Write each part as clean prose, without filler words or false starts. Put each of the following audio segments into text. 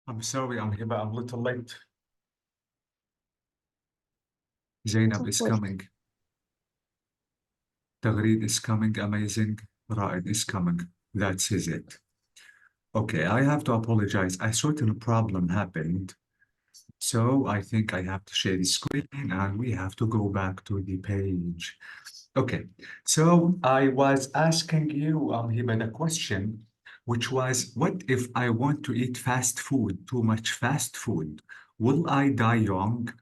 I'm sorry, I'm a little late. Zainab is coming. Tagreed is coming. Amazing. Raed is coming. That's it. Okay, I have to apologize. A certain problem happened. So I think I have to share the screen and we have to go back to the page. Okay, so I was asking you, Hiba, a question, which was, what if I want to eat fast food, too much fast food? Will I die young?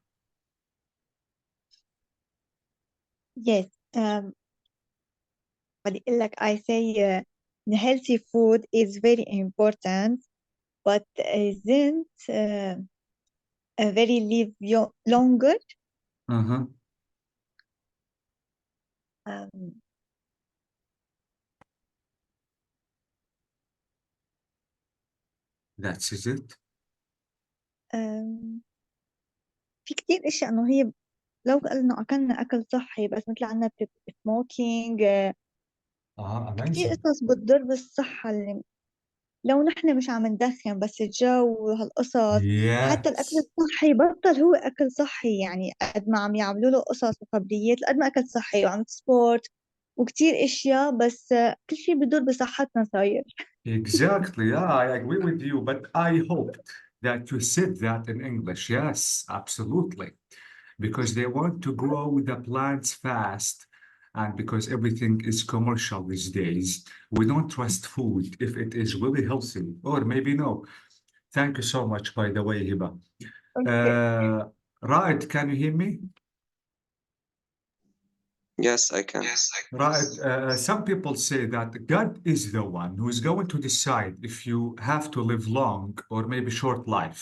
Yes, بدي أقول لك I say healthy food is very important, but isn't very live longer. Uh-huh. Um, That's it. um, في كتير أشياء إنه هي لو قلنا أكلنا أكل صحي بس مثل عنا سموكينج كتير Amazing. قصص بتضر بالصحة اللي لو نحن مش عم ندخن بس الجو وهالقصص حتى الأكل Yes, الصحي بطل هو أكل صحي يعني قد ما عم يعملوا له قصص وخبريات قد ما أكل صحي وعم سبورت وكتير أشياء بس كل شيء بيضر بصحتنا صاير. exactly. Yeah, I agree with you, but I hoped that you said that in English. Yes, absolutely. Because they want to grow the plants fast. And because everything is commercial these days, we don't trust food if it is really healthy, or maybe no. Thank you so much, by the way, Hiba. Okay. Uh, Raed, can you hear me? Yes, I can. Right. Some people say that God is the one who is going to decide if you have to live long or maybe short life.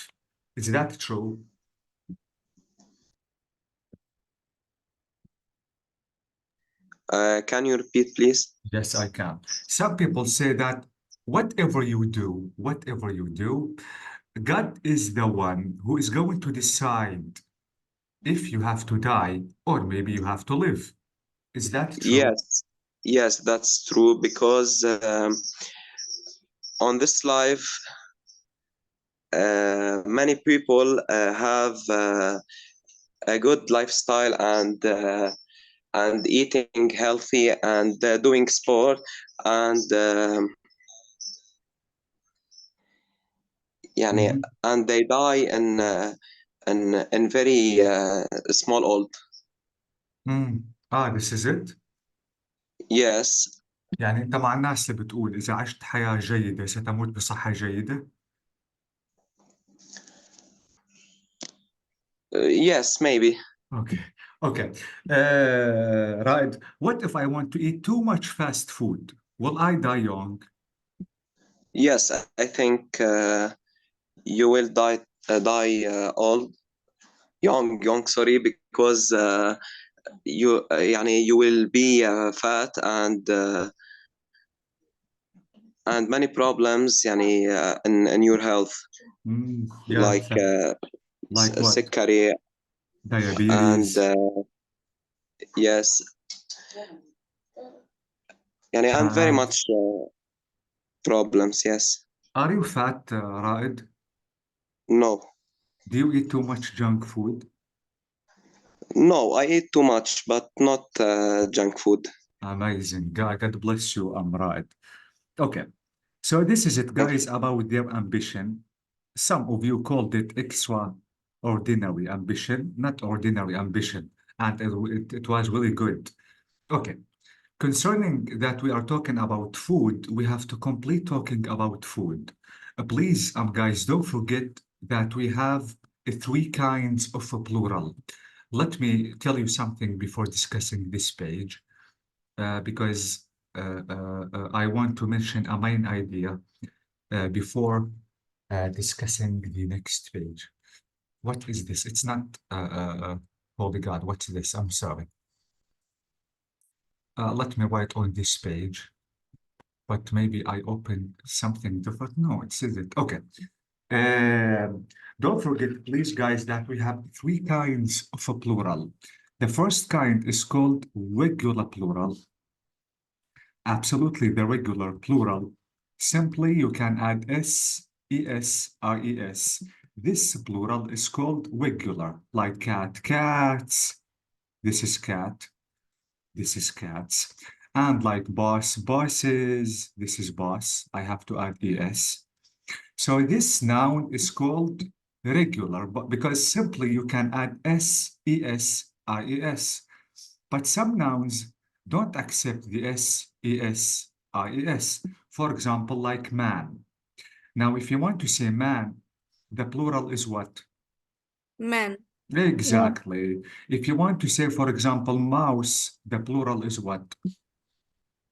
Is that true? Can you repeat, please? Yes, I can. Some people say that whatever you do, God is the one who is going to decide if you have to die or maybe you have to live. Is that true? Yes, that's true because on this life, many people have a good lifestyle and eating healthy and doing sport and يعني Mhm. and they die in very small old. This is it. Yes, يعني أنت مع الناس اللي بتقول إذا عشت حياة جيدة ستموت بصحة جيدة؟ yes, maybe. Okay, okay. Right. What if I want to eat too much fast food? Will I die young? Yes, I think you will die old, young. Sorry, because you يعني you will be fat and many problems يعني in your health Yeah, like like what? سكري and Diabetes. yes يعني and very And much problems. Yes, are you fat, Raed? no, Do you eat too much junk food? no. I eat too much, but not junk food. Amazing. God bless you, Raed. Okay, so this is it, Thank guys, you. about their ambition. Some of you called it extraordinary ambition, not ordinary ambition, and it was really good. Okay, concerning that we are talking about food, we have to complete talking about food. Please, guys, don't forget that we have three kinds of a plural. Let me tell you something before discussing this page, because I want to mention a main idea before discussing the next page. What is this? It's not, holy God, what's this? I'm sorry. Let me write on this page, but maybe I opened something different. No, it says it. Okay. Don't forget, please, guys, that we have three kinds of a plural. The first kind is called regular plural. Absolutely, the regular plural. Simply, you can add S S-E-S-I-E-S. This plural is called regular, like cat, cats. This is cat. This is cats. And like boss, bosses. This is boss. I have to add es. So this noun is called regular, but because simply you can add S-E-S-I-E-S. But some nouns don't accept the S-E-S-I-E-S. For example, like man. Now, if you want to say man, the plural is what? Man. Exactly. If you want to say, for example, mouse, the plural is what?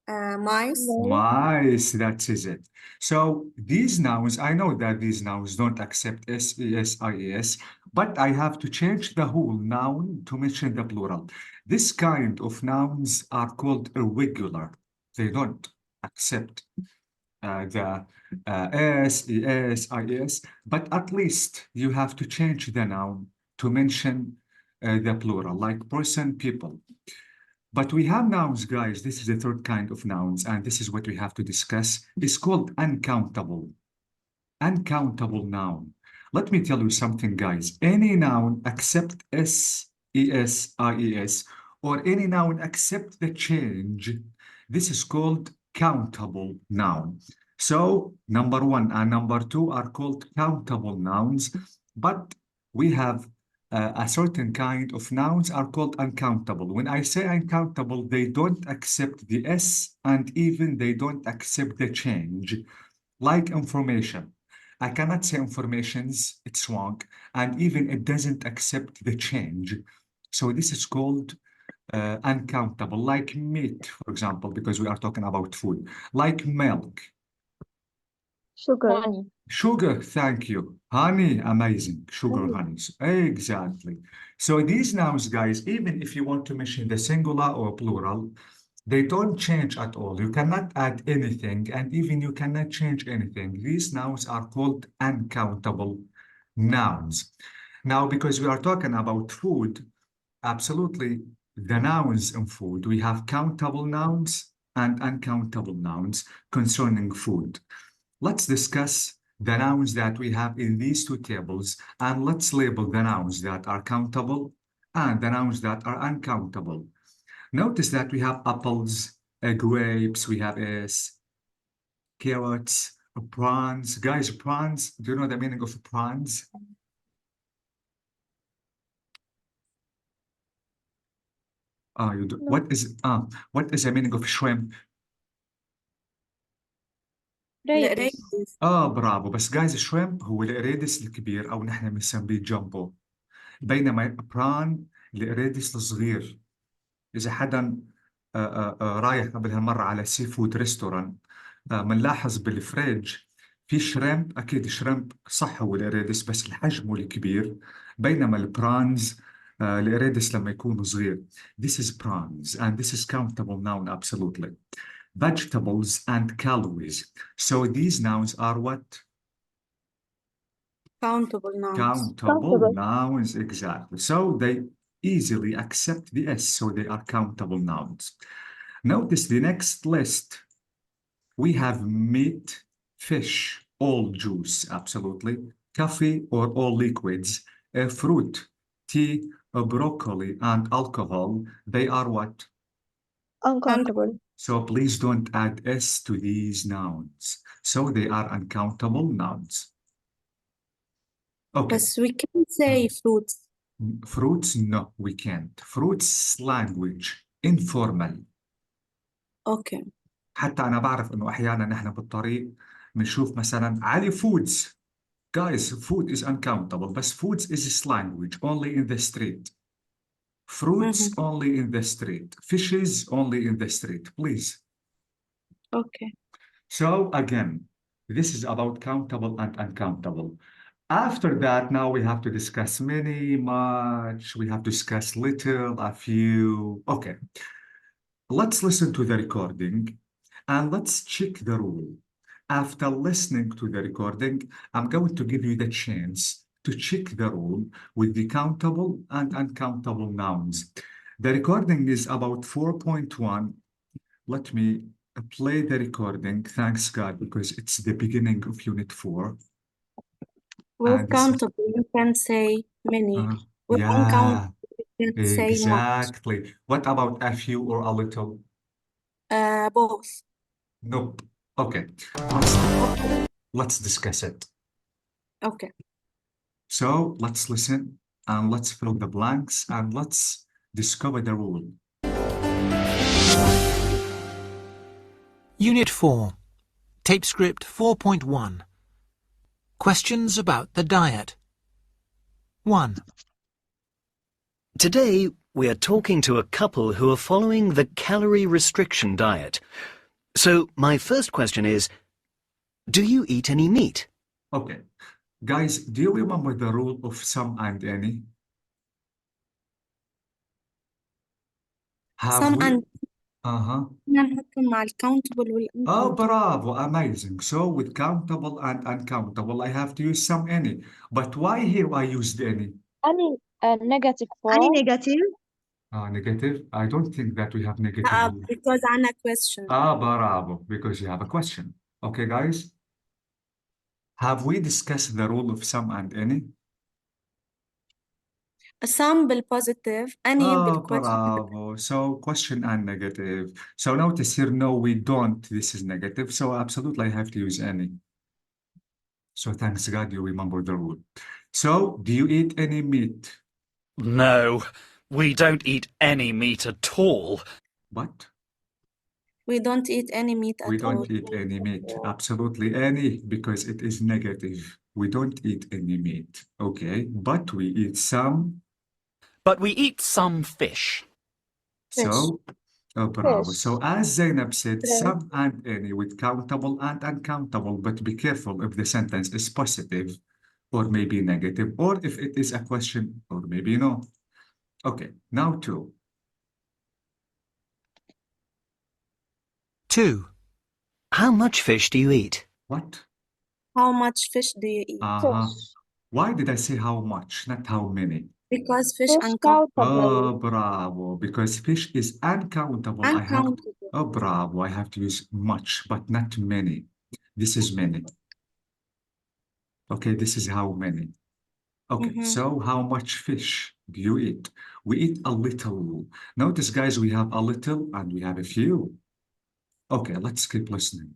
Mice. Mice, that is it. So these nouns, I know that these nouns don't accept S-E-S-I-E-S, but I have to change the whole noun to mention the plural. This kind of nouns are called irregular. They don't accept the S-E-S-I-E-S, but at least you have to change the noun to mention the plural, like person, people. But we have nouns, guys. This is the third kind of nouns, and this is what we have to discuss. It's called uncountable. Uncountable noun. Let me tell you something, guys. Any noun except S-E-S-I-E-S or any noun except the change, this is called countable noun. So number one and number two are called countable nouns, but we have a certain kind of nouns are called uncountable. When I say uncountable, they don't accept the S and even they don't accept the change, like information. I cannot say informations, it's wrong, and even it doesn't accept the change. So this is called uncountable, like meat, for example, because we are talking about food, like milk. Sugar. Honey. Sugar, thank you. Honey, amazing. Sugar, honey. Exactly. So these nouns, guys, even if you want to mention the singular or plural, they don't change at all. You cannot add anything, and even you cannot change anything. These nouns are called uncountable nouns. Now, because we are talking about food, absolutely, the nouns in food, we have countable nouns and uncountable nouns concerning food. Let's discuss the nouns that we have in these two tables, and let's label the nouns that are countable and the nouns that are uncountable. Notice that we have apples, grapes, we have carrots, prawns. Guys, prawns, do you know the meaning of prawns? You do. No. What is the meaning of shrimp? القريدس. برافو. بس جايز shrimp هو القريدس الكبير او نحن بنسميه جامبو، بينما بران القريدس الصغير. اذا حدا رايح قبل هالمره على سي فود ريستوران، بنلاحظ بالفريج في شريمب. اكيد شريمب صح هو القريدس بس الحجم هو الكبير، بينما البرانز القريدس لما يكون صغير. This is prawns and this is countable noun absolutely. Vegetables and calories. So these nouns are what? Countable nouns. Countable nouns, exactly. So they easily accept the S, so they are countable nouns. Notice the next list. We have meat, fish, all juice, absolutely, coffee or all liquids, fruit, tea, broccoli, and alcohol. They are what? Uncountable. So please don't add S to these nouns. So they are uncountable nouns. Okay. But we can say fruits. Fruits, no, we can't. Fruits language, informal. Okay. حتى أنا بعرف إنه أحيانا نحن بالطريق بنشوف مثلا علي foods. Guys, food is uncountable, but foods is language only in the street. Fruits only in the street. Fishes only in the street, please. Okay. So again, this is about countable and uncountable. After that, now we have to discuss many, much, we have to discuss little, a few. Okay, let's listen to the recording and let's check the rule. After listening to the recording, I'm going to give you the chance to check the rule with the countable and uncountable nouns. The recording is about 4.1. Let me play the recording. Thanks God, because it's the beginning of Unit 4. With And this- countable, you can say many. With yeah, uncountable, you can say much. exactly. What about a few or a little? Both. Nope. Okay, let's discuss it. Okay. So let's listen and let's fill the blanks and let's discover the rule. Unit 4, Tape Script 4.1. Questions about the diet. 1. Today, we are talking to a couple who are following the calorie restriction diet. So, my first question is, do you eat any meat? Okay, guys, do you remember the rule of some and any? Have Some we? and Uh-huh. نحطهم مع الcountable Oh, والuncountable. bravo, amazing. So with countable and uncountable, I have to use some any. But why here I used any? Any negative Any form? negative? Negative? I don't think that we have negative rule. Because عنا question. Bravo, because you have a question. Okay, guys? Have we discussed the rule of some and any? Some بالpositive, any بالquestion. Bravo. So question and negative. So notice here, no, we don't. This is negative. So absolutely, I have to use any. So thanks God you remember the rule. So do you eat any meat? No, we don't eat any meat at all. What? We don't eat any meat We at all. don't eat any meat. Absolutely any, because it is negative. We don't eat any meat. Okay, but we eat some. But we eat some fish. So, bravo. Fish. So as Zainab said, Yes. some and any with countable and uncountable, but be careful if the sentence is positive or maybe negative, or if it is a question or maybe no. Okay, now 2. 2. How much fish do you eat? What? How much fish do you eat? Uh-huh. Fish. Why did I say how much, not how many? Because fish Fish uncountable. countable. Bravo, because fish is uncountable. I have, Uncountable. bravo, I have to use much, but not many. This is many. Okay, this is how many. Okay, so how much fish do you eat? We eat a little. Notice, guys, we have a little and we have a few. Okay, let's keep listening.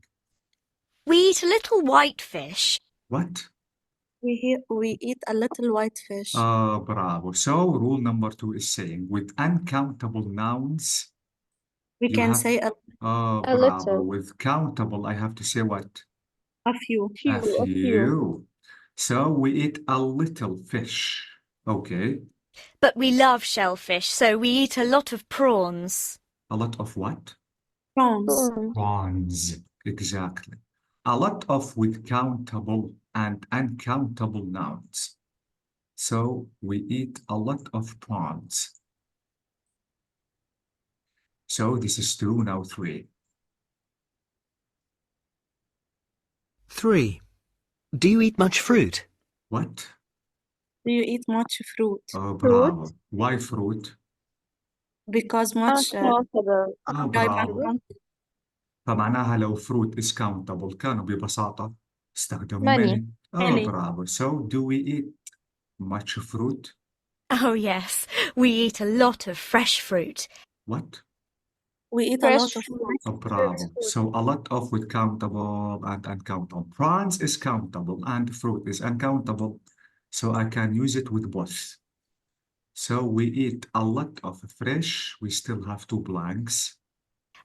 We eat a little white fish. What? We eat a little white fish. Bravo. So rule number 2 is saying with uncountable nouns, We you can have- say a A bravo. little. With countable, I have to say what? few. A few. So we eat a little fish. Okay. But we love shellfish, so we eat a lot of prawns. A lot of what? Prawns. Prawns. Exactly. A lot of with countable and uncountable nouns. So we eat a lot of prawns. So this is 2, now 3. 3. Do you eat much fruit? What? Do you eat much fruit? Bravo. Why fruit? Because much Uncountable. برافو. فمعناها لو fruit is countable كانوا ببساطة استخدموا Many. many. Many. Bravo. So do we eat much fruit? Oh, yes, we eat a lot of fresh fruit. What? We eat a Fresh lot of fruit. Bravo. So a lot of with countable and uncountable. Prawns is countable and fruit is uncountable. So I can use it with both. So we eat a lot of fresh. We still have 2 blanks.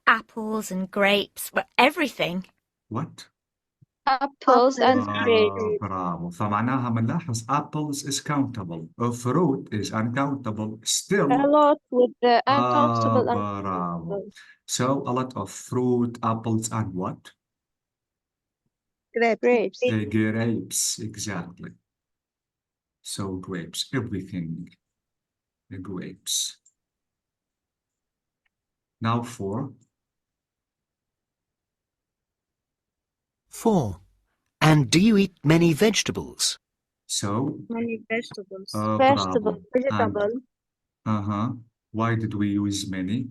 Apples and grapes, well, everything. What? Apples and grapes. برافو. فمعناها بنلاحظ apples is countable. Fruit is uncountable. Still. A lot with the uncountable and bravo. countable. So a lot of fruit, apples, and what? Grapes. Grapes, exactly. So grapes, everything. The grapes. Now 4. 4. And do you eat many vegetables? So, many vegetables. Vegetable. bravo. Vegetable. Why did we use many?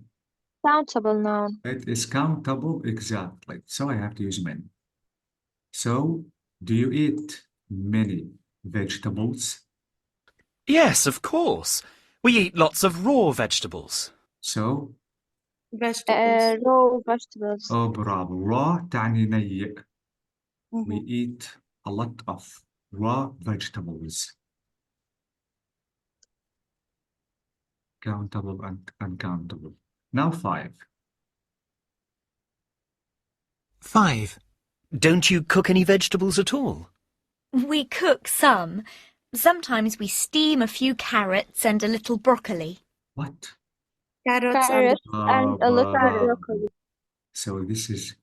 Countable noun. It is countable, exactly. So I have to use many. So, do you eat many vegetables? Yes, of course. We eat lots of raw vegetables. So, Vegetables. raw vegetables. برافو. Raw تعني نيء. We Mhm. eat a lot of raw vegetables. Countable and uncountable. Now 5. 5. Don't you cook any vegetables at all? We cook some. Sometimes we steam a few carrots and a little broccoli. What? Carrots and Carrots and a little bravo. broccoli. So this is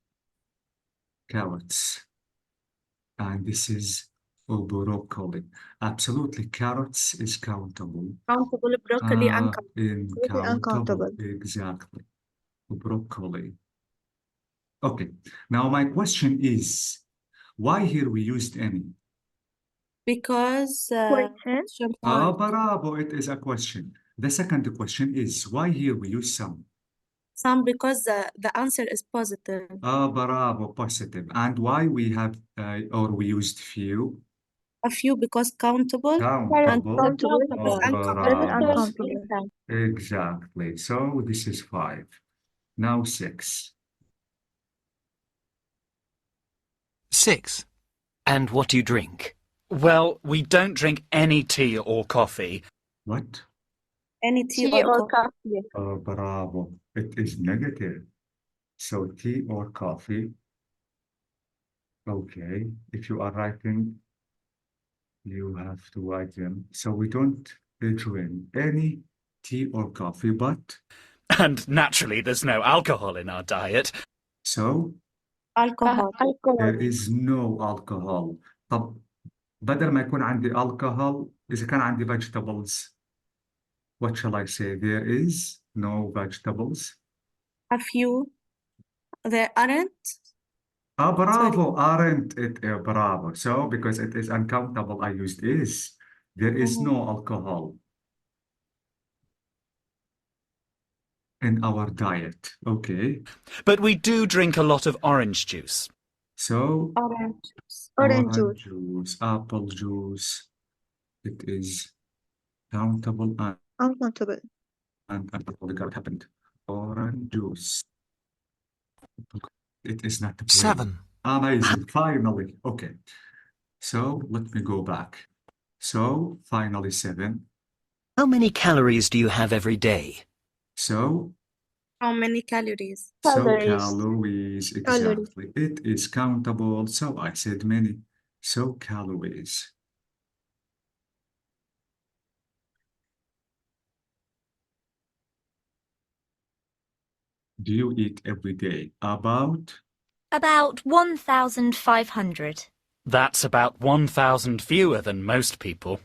carrots. And this is broccoli. Absolutely, carrots is countable. countable, broccoli uncountable. Incountable. uncountable. Exactly. Broccoli. Okay. Now my question is, why here we used any? Because Question. question mark. Bravo, it is a question. The second question is, why here we use some? Some because the answer is positive. Bravo, positive. And why we have, or we used few? A few because countable. Countable. Countable. Because uncountable. Bravo. Uncountable. Exactly. So this is 5. Now 6. 6. And what do you drink? Well, we don't drink any tea or coffee. What? Any tea Tea or or coffee. coffee. Bravo. It is negative. So tea or coffee. Okay. If you are writing, you have to write them. So we don't drink any tea or coffee, but And naturally, there's no alcohol in our diet. so Alcohol. Alcohol. there is no alcohol. طب بدل ما يكون عندي alcohol إذا كان عندي vegetables, what shall I say? There is no vegetables. A few. There aren't. Bravo, aren't it? Bravo. So because it is uncountable, I used is. There is no alcohol in our diet. Okay. But we do drink a lot of orange juice. So Orange juice. Orange juice. juice, apple juice. It is countable Uncountable. and what happened? Orange juice. It is not plain. 7. Amazing. Finally. Okay. So let me go back. So finally 7. How many calories do you have every day? So How many calories? calories, exactly. Calories. It is countable, so I said many. So calories. Do you eat every day? About? About 1,500. That's about 1,000 fewer than most people.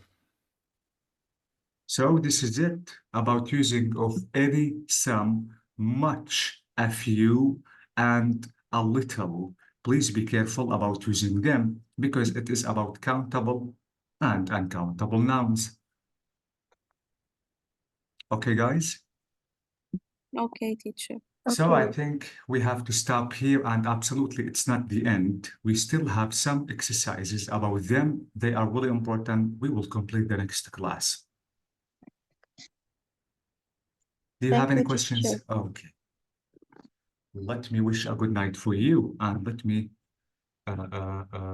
So this is it about using of any, some, much, a few, and a little. Please be careful about using them because it is about countable and uncountable nouns. Okay, guys? Okay, teacher. So I Okay. think we have to stop here, and absolutely it's not the end. We still have some exercises about them. They are really important. We will complete the next class. Do you have Thank any you, questions? teacher. Okay. Let me wish a good night for you, and let me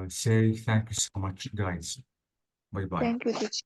say thank you so much, guys. Bye-bye. Thank you, teacher.